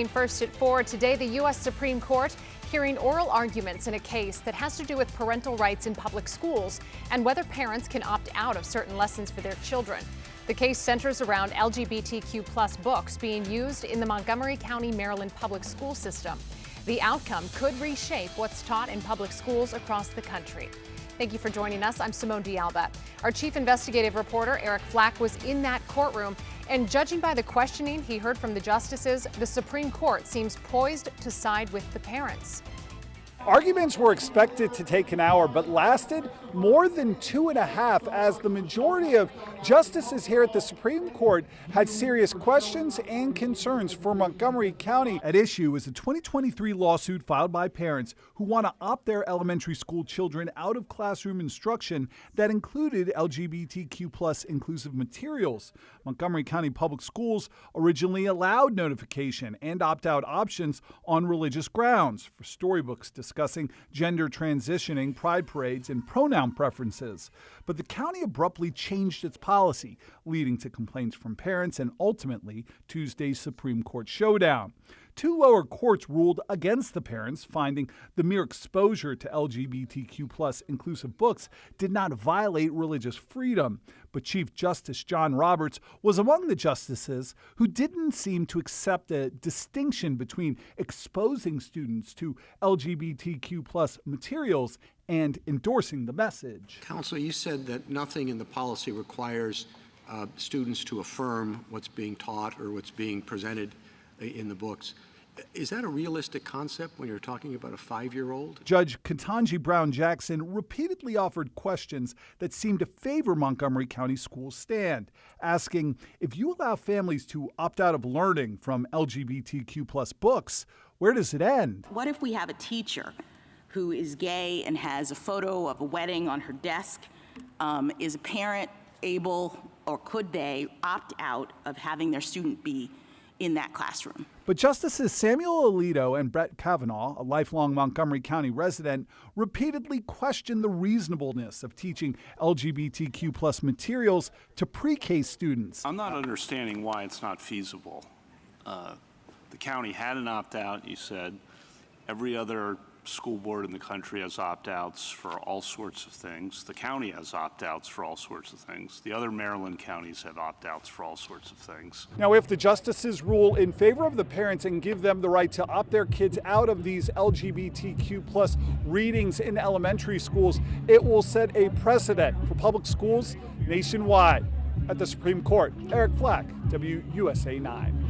First at 4 today, the U.S. Supreme Court hearing oral arguments in a case that has to do with parental rights in public schools and whether parents can opt out of certain lessons for their children. The case centers around LGBTQ+ books being used in the Montgomery County, Maryland public school system. The outcome could reshape what's taught in public schools across the country. Thank you for joining us. I'm Simone D'Alba. Our chief investigative reporter, Eric Flack, was in that courtroom, and judging by the questioning he heard from the justices, the Supreme Court seems poised to side with the parents. Arguments were expected to take an hour, but lasted more than 2.5 as the majority of justices here at the Supreme Court had serious questions and concerns for Montgomery County. At issue is a 2023 lawsuit filed by parents who want to opt their elementary school children out of classroom instruction that included LGBTQ+ inclusive materials. Montgomery County Public Schools originally allowed notification and opt-out options on religious grounds for storybooks discussing gender transitioning, pride parades, and pronoun preferences. But the county abruptly changed its policy, leading to complaints from parents and ultimately Tuesday's Supreme Court showdown. Two lower courts ruled against the parents, finding the mere exposure to LGBTQ+ inclusive books did not violate religious freedom. But Chief Justice John Roberts was among the justices who didn't seem to accept a distinction between exposing students to LGBTQ+ materials and endorsing the message. Counsel, you said that nothing in the policy requires students to affirm what's being taught or what's being presented in the books. Is that a realistic concept when you're talking about a 5-year-old? Judge Ketanji Brown Jackson repeatedly offered questions that seemed to favor Montgomery County Schools' stand, asking if you allow families to opt out of learning from LGBTQ+ books, where does it end? What if we have a teacher who is gay and has a photo of a wedding on her desk? Is a parent able, or could they opt out of having their student be in that classroom? But Justices Samuel Alito and Brett Kavanaugh, a lifelong Montgomery County resident, repeatedly questioned the reasonableness of teaching LGBTQ+ materials to pre-K students. I'm not understanding why it's not feasible. The county had an opt-out, you said. Every other school board in the country has opt-outs for all sorts of things. The county has opt-outs for all sorts of things. The other Maryland counties have opt-outs for all sorts of things. Now, if the justices rule in favor of the parents and give them the right to opt their kids out of these LGBTQ+ readings in elementary schools, it will set a precedent for public schools nationwide. At the Supreme Court, Eric Flack, WUSA 9.